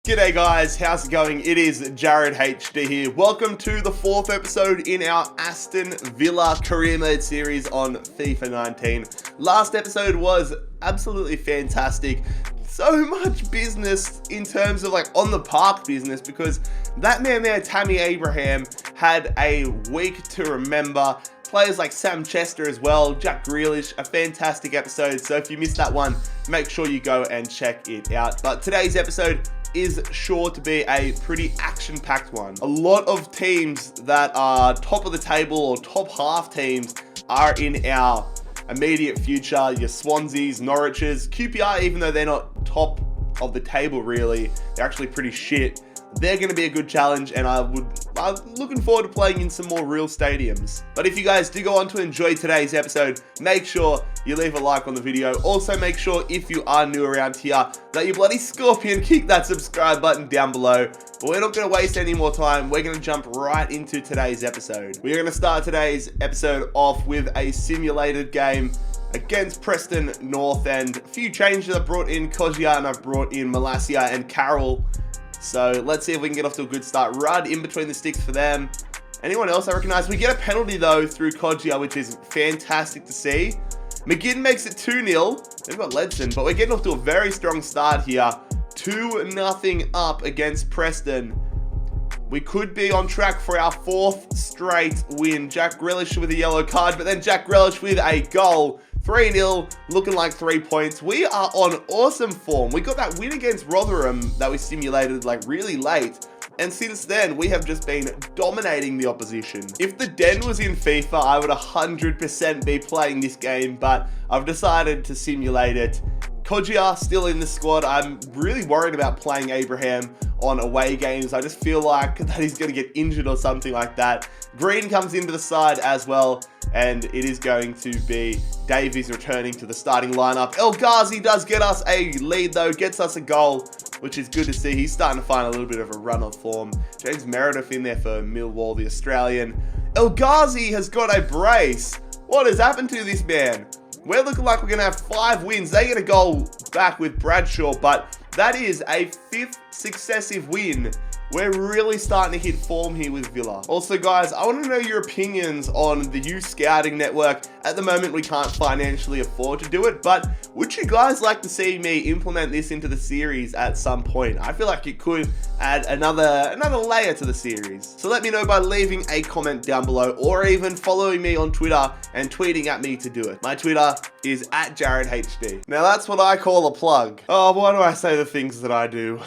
G'day guys, how's it going? It is JarradHD here. Welcome to the 4th episode in our Aston Villa career mode series on FIFA 19. Last episode was absolutely fantastic. So much business in terms of like on the park business because that man there, Tammy Abraham, had a week to remember. Players like Sam Chester as well, Jack Grealish, a fantastic episode. So if you missed that one, make sure you go and check it out. But today's episode is sure to be a pretty action-packed one. A lot of teams that are top of the table or top half teams are in our immediate future. Your Swanseas, Norwiches, QPR, even though they're not top of the table really, they're actually pretty shit. They're going to be a good challenge, and I'm looking forward to playing in some more real stadiums. But if you guys do go on to enjoy today's episode, make sure you leave a like on the video. Also, make sure if you are new around here that you bloody scorpion kick that subscribe button down below. But we're not going to waste any more time. We're going to jump right into today's episode. We're going to start today's episode off with a simulated game against Preston North End. A few changes. I've brought in Kozia and I've brought in Malasia and Carroll. So let's see if we can get off to a good start. Rudd in between the sticks for them. Anyone else I recognize? We get a penalty though through Kozia, which is fantastic to see. McGinn makes it 2-0. They've got Ledson, but we're getting off to a very strong start here. 2-0 up against Preston. We could be on track for our 4th straight win. Jack Grealish with a yellow card, but then Jack Grealish with a goal. 3-0, looking like 3 points. We are on awesome form. We got that win against Rotherham that we simulated like really late. And since then, we have just been dominating the opposition. If the Den was in FIFA, I would 100% be playing this game, but I've decided to simulate it. Kozia still in the squad. I'm really worried about playing Abraham on away games. I just feel like that he's going to get injured or something like that. Green comes into the side as well, and it is going to be Davies returning to the starting lineup. El Ghazi does get us a lead though, gets us a goal, which is good to see. He's starting to find a little bit of a run of form. James Meredith in there for Millwall, the Australian. El Ghazi has got a brace. What has happened to this man? We're looking like we're going to have 5 wins. They get a goal back with Bradshaw, but that is a 5th successive win. We're really starting to hit form here with Villa. Also, guys, I want to know your opinions on the youth scouting network. At the moment, we can't financially afford to do it, but would you guys like to see me implement this into the series at some point? I feel like it could add another layer to the series. So let me know by leaving a comment down below or even following me on Twitter and tweeting at me to do it. My Twitter is @JarradHD. Now that's what I call a plug. Oh, why do I say the things that I do?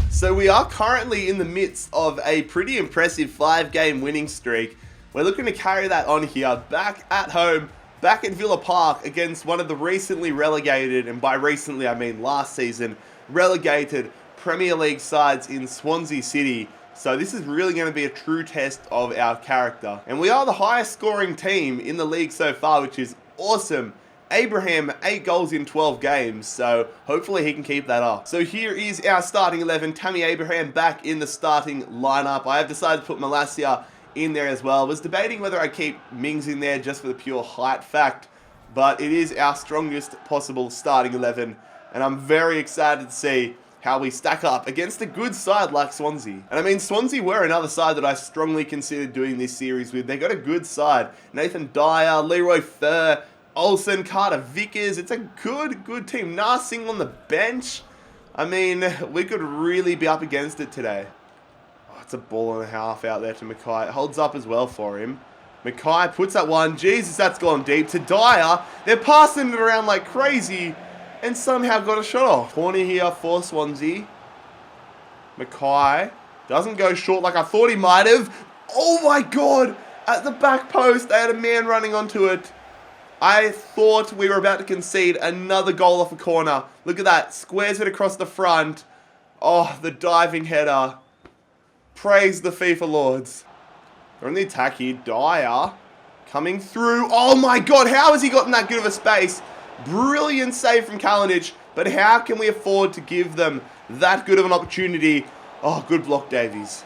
So we are currently in the midst of a pretty impressive 5-game winning streak. We're looking to carry that on here, back at home, back at Villa Park against one of the recently relegated, and by recently I mean last season, relegated Premier League sides in Swansea City. So this is really going to be a true test of our character. And we are the highest scoring team in the league so far, which is awesome. Abraham, 8 goals in 12 games, so hopefully he can keep that up. So here is our starting 11. Tammy Abraham back in the starting lineup. I have decided to put Malasia in there as well. I was debating whether I keep Mings in there just for the pure height fact, but it is our strongest possible starting 11, and I'm very excited to see how we stack up against a good side like Swansea. And I mean, Swansea were another side that I strongly considered doing this series with. They got a good side. Nathan Dyer, Leroy Fer, Olsen, Carter Vickers. It's a good team. Narsing on the bench. I mean, we could really be up against it today. Oh, it's a ball and a half out there to Mackay. It holds up as well for him. Mackay puts that one. Jesus, that's gone deep. To Dyer. They're passing it around like crazy and somehow got a shot off. Corner here for Swansea. Mackay doesn't go short like I thought he might have. Oh my God. At the back post, they had a man running onto it. I thought we were about to concede another goal off a corner. Look at that. Squares it across the front. Oh, the diving header. Praise the FIFA lords. They're on the attack here. Dyer coming through. Oh my God, how has he gotten that good of a space? Brilliant save from Kalinic, but how can we afford to give them that good of an opportunity? Oh, good block, Davies.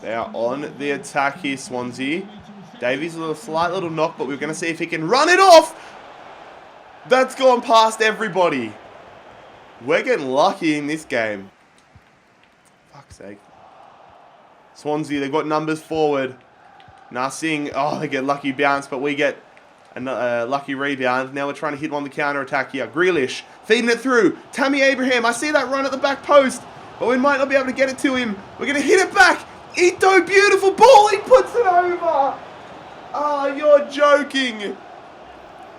They are on the attack here, Swansea. Davies with a slight little knock, but we're going to see if he can run it off. That's gone past everybody. We're getting lucky in this game. Fuck's sake. Swansea, they've got numbers forward. Narsing, oh, they get lucky bounce, but we get a lucky rebound. Now we're trying to hit on the counter-attack here. Grealish, feeding it through. Tammy Abraham, I see that run at the back post, but we might not be able to get it to him. We're going to hit it back. Ito, beautiful ball, he puts it over. Oh, you're joking.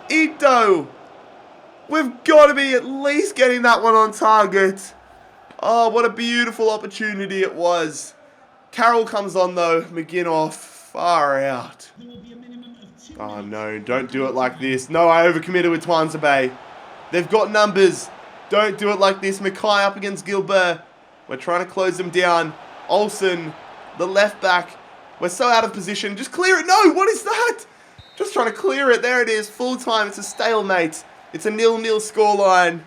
Ito, we've got to be at least getting that one on target. Oh, what a beautiful opportunity it was. Carroll comes on though. McGinn off. Far out. Oh no, don't do it like this. No, I overcommitted with Twanzebe. They've got numbers. Don't do it like this. Mackay up against Gilbert. We're trying to close them down. Olsen, the left back. We're so out of position. Just clear it. No, what is that? Just trying to clear it. There it is. Full time. It's a stalemate. It's a 0-0 scoreline.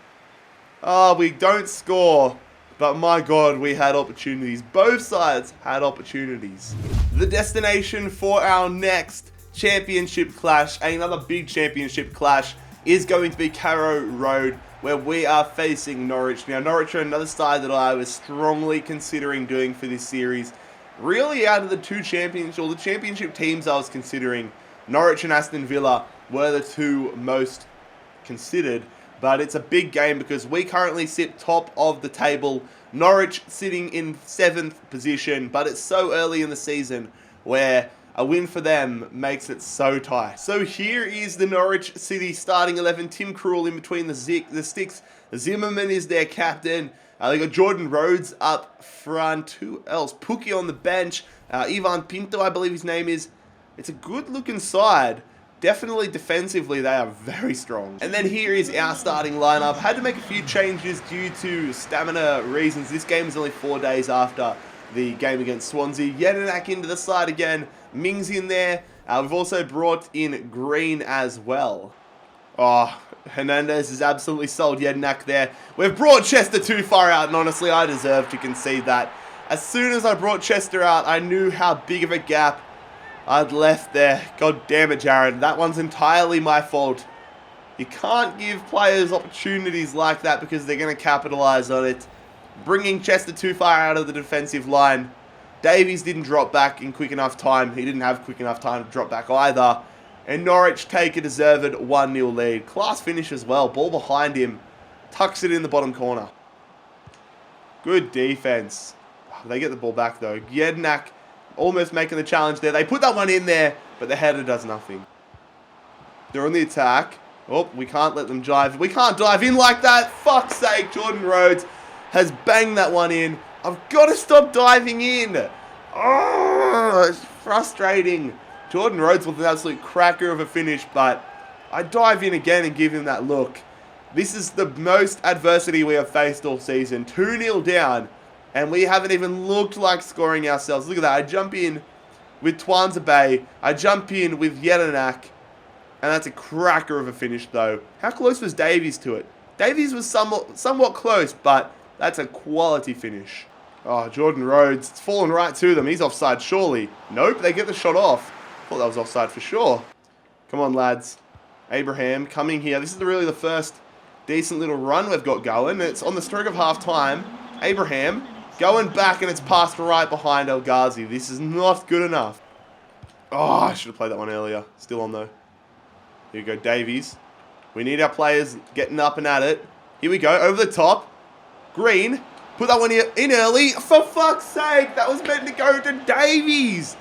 Oh, we don't score. But my God, we had opportunities. Both sides had opportunities. The destination for our next championship clash, another big championship clash, is going to be Carrow Road, where we are facing Norwich. Now, Norwich are another side that I was strongly considering doing for this series. Really, out of the two championship teams I was considering, Norwich and Aston Villa were the two most considered. But it's a big game because we currently sit top of the table. Norwich sitting in 7th position, but it's so early in the season where a win for them makes it so tight. So here is the Norwich City starting 11. Tim Krul in between the sticks. Zimmerman is their captain. They got Jordan Rhodes up front. Who else? Pookie on the bench. Ivan Pinto, I believe his name is. It's a good looking side. Definitely defensively, they are very strong. And then here is our starting lineup. Had to make a few changes due to stamina reasons. This game is only 4 days after the game against Swansea. Jedinak into the side again. Mings in there. We've also brought in Green as well. Oh, Hernandez is absolutely sold Jedinak there. We've brought Chester too far out, and honestly, I deserve to concede that. As soon as I brought Chester out, I knew how big of a gap I'd left there. God damn it, Jared. That one's entirely my fault. You can't give players opportunities like that because they're going to capitalise on it. Bringing Chester too far out of the defensive line. Davies didn't drop back in quick enough time. He didn't have quick enough time to drop back either. And Norwich take a deserved 1-0 lead. Class finish as well. Ball behind him. Tucks it in the bottom corner. Good defense. They get the ball back though. Jedinak almost making the challenge there. They put that one in there, but the header does nothing. They're on the attack. Oh, we can't let them drive. We can't dive in like that. Fuck's sake, Jordan Rhodes has banged that one in. I've got to stop diving in. Oh, it's frustrating. Jordan Rhodes with an absolute cracker of a finish, but I dive in again and give him that look. This is the most adversity we have faced all season. 2-0 down. And we haven't even looked like scoring ourselves. Look at that. I jump in with Twanzebe. I jump in with Jedinak. And that's a cracker of a finish, though. How close was Davies to it? Davies was somewhat close, but that's a quality finish. Oh, Jordan Rhodes. It's fallen right to them. He's offside, surely. Nope, they get the shot off. Thought that was offside for sure. Come on, lads. Abraham coming here. This is really the first decent little run we've got going. It's on the stroke of half-time. Abraham going back, and it's passed right behind El Ghazi. This is not good enough. Oh, I should have played that one earlier. Still on, though. Here we go, Davies. We need our players getting up and at it. Here we go, over the top. Green. Put that one in early. For fuck's sake, that was meant to go to Davies.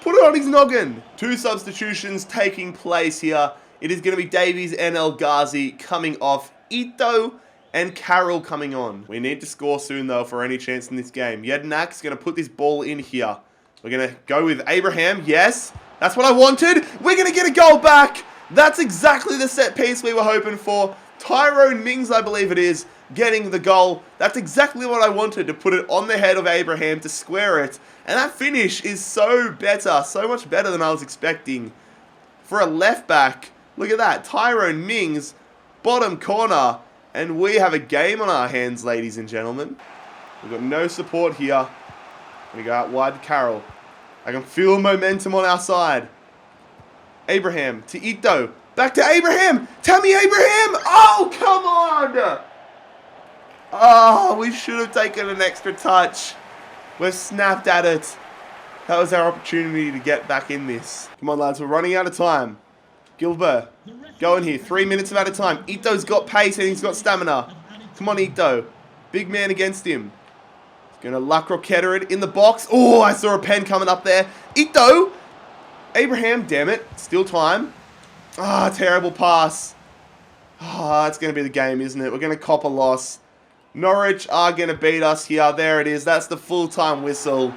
Put it on his noggin. 2 substitutions taking place here. It is going to be Davies and El Ghazi coming off. Ito and Carroll coming on. We need to score soon, though, for any chance in this game. Jedinak's going to put this ball in here. We're going to go with Abraham. Yes, that's what I wanted. We're going to get a goal back. That's exactly the set piece we were hoping for. Tyrone Mings, I believe it is, getting the goal. That's exactly what I wanted, to put it on the head of Abraham to square it. And that finish is so much better than I was expecting. For a left back, look at that. Tyrone Mings, bottom corner. And we have a game on our hands, ladies and gentlemen. We've got no support here. We go out wide to Carroll. I can feel momentum on our side. Abraham to Ito. Back to Abraham. Tammy Abraham. Oh, come on. Oh, we should have taken an extra touch. We've snapped at it. That was our opportunity to get back in this. Come on, lads. We're running out of time. Gilbert, go in here. 3 minutes out of time. Ito's got pace and he's got stamina. Come on, Ito. Big man against him. He's going to luck Rocketta it in the box. Oh, I saw a pen coming up there. Ito. Abraham, damn it. Still time. Ah, terrible pass. Ah, it's going to be the game, isn't it? We're going to cop a loss. Norwich are going to beat us here. There it is. That's the full-time whistle.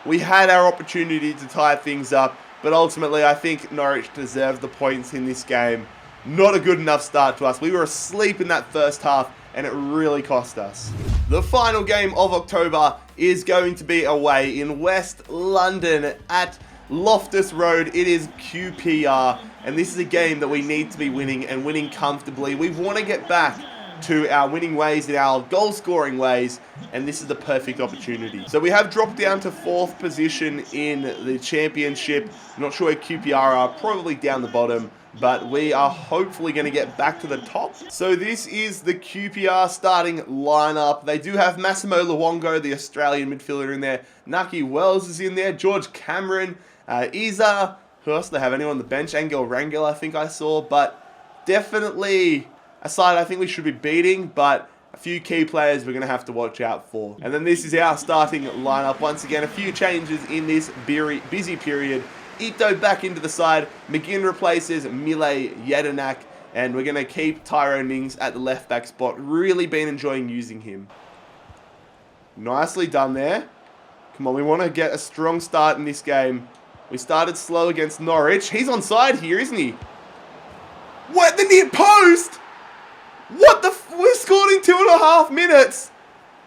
We had our opportunity to tie things up, but ultimately I think Norwich deserved the points in this game. Not a good enough start to us. We were asleep in that first half, and it really cost us. The final game of October is going to be away in West London at Loftus Road. It is QPR, and this is a game that we need to be winning, and winning comfortably. We want to get back to our winning ways and our goal scoring ways, and this is the perfect opportunity. So we have dropped down to 4th position in the championship. Not sure where QPR are, probably down the bottom, but we are hopefully going to get back to the top. So this is the QPR starting lineup. They do have Massimo Luongo, the Australian midfielder, in there. Naki Wells is in there. George Cameron, Isa. Who else do they have? Anyone on the bench? Angel Rangel, I think I saw, but definitely a side I think we should be beating, but a few key players we're going to have to watch out for. And then this is our starting lineup. Once again, a few changes in this busy period. Ito back into the side. McGinn replaces Mile Jedinak, and we're going to keep Tyrone Mings at the left back spot. Really been enjoying using him. Nicely done there. Come on, we want to get a strong start in this game. We started slow against Norwich. He's onside here, isn't he? What? The near post? What the we scored in 2.5 minutes.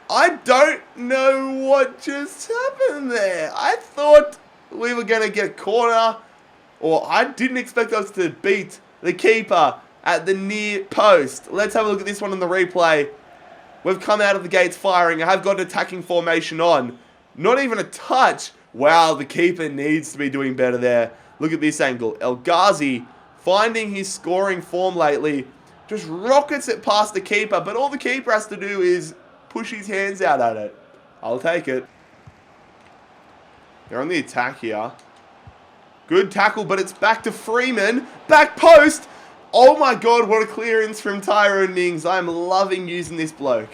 I don't know what just happened there. I thought we were going to get a corner, or I didn't expect us to beat the keeper at the near post. Let's have a look at this one on the replay. We've come out of the gates firing. I have got an attacking formation on. Not even a touch. Wow, the keeper needs to be doing better there. Look at this angle. El Ghazi, finding his scoring form lately, just rockets it past the keeper, but all the keeper has to do is push his hands out at it. I'll take it. They're on the attack here. Good tackle, but it's back to Freeman. Back post. Oh my god, what a clearance from Tyrone Mings. I'm loving using this bloke.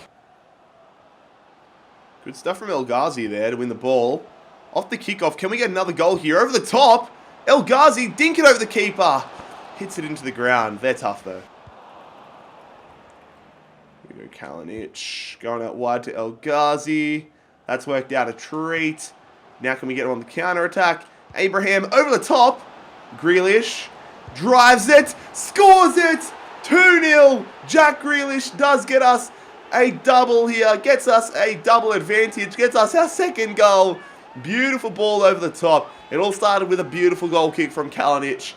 Good stuff from El Ghazi there to win the ball. Off the kickoff, can we get another goal here? Over the top. El Ghazi, dink it over the keeper. Hits it into the ground. They're tough though. Here we go, Kalinic. Going out wide to El Ghazi. That's worked out a treat. Now can we get him on the counter-attack? Abraham over the top. Grealish drives it. Scores it. 2-0. Jack Grealish does get us a double here. Gets us a double advantage. Gets us our second goal. Beautiful ball over the top. It all started with a beautiful goal kick from Kalinic.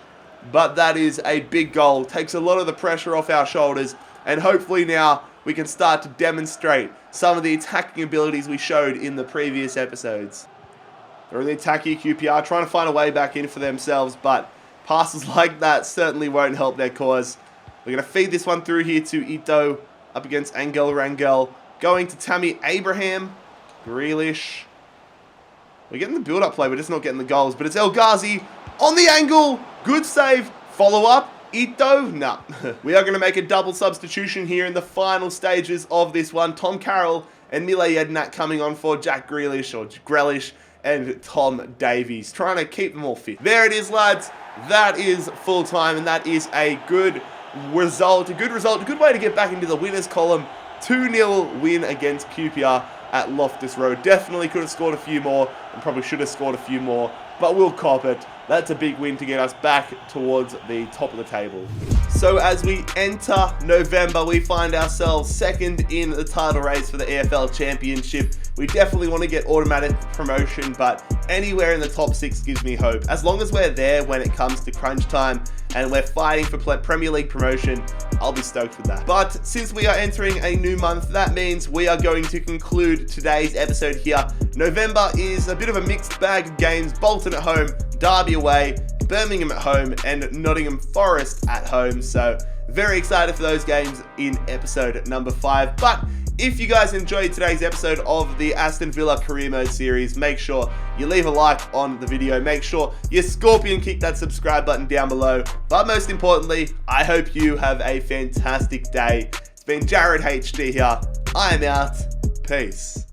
But that is a big goal. Takes a lot of the pressure off our shoulders. And hopefully now we can start to demonstrate some of the attacking abilities we showed in the previous episodes. They're in the attack here, QPR, trying to find a way back in for themselves, but passes like that certainly won't help their cause. We're going to feed this one through here to Ito, up against Angel Rangel, going to Tammy Abraham, Grealish. We're getting the build-up play, we're just not getting the goals, but it's El Ghazi on the angle, good save, follow-up, Ito, no. We are going to make a double substitution here in the final stages of this one. Tom Carroll and Mile Jedinak coming on for Jack Grealish, or Grealish, and Tom Davies, trying to keep them all fit. There it is, lads. That is full time, and that is a good result. A good way to get back into the winners column. 2-0 win against QPR at Loftus Road. Definitely could have scored a few more, and probably should have scored a few more, but we'll cop it. That's a big win to get us back towards the top of the table. So as we enter November, we find ourselves second in the title race for the AFL Championship. We definitely want to get automatic promotion, but anywhere in the top 6 gives me hope. As long as we're there when it comes to crunch time and we're fighting for Premier League promotion, I'll be stoked with that. But since we are entering a new month, that means we are going to conclude today's episode here. November is a bit of a mixed bag of games. Bolton at home, Derby away, Birmingham at home, and Nottingham Forest at home. So very excited for those games in episode number 5. But If you guys enjoyed today's episode of the Aston Villa Career Mode series, make sure you leave a like on the video. Make sure you scorpion kick that subscribe button down below. But most importantly, I hope you have a fantastic day. It's been JarradHD here. I am out. Peace.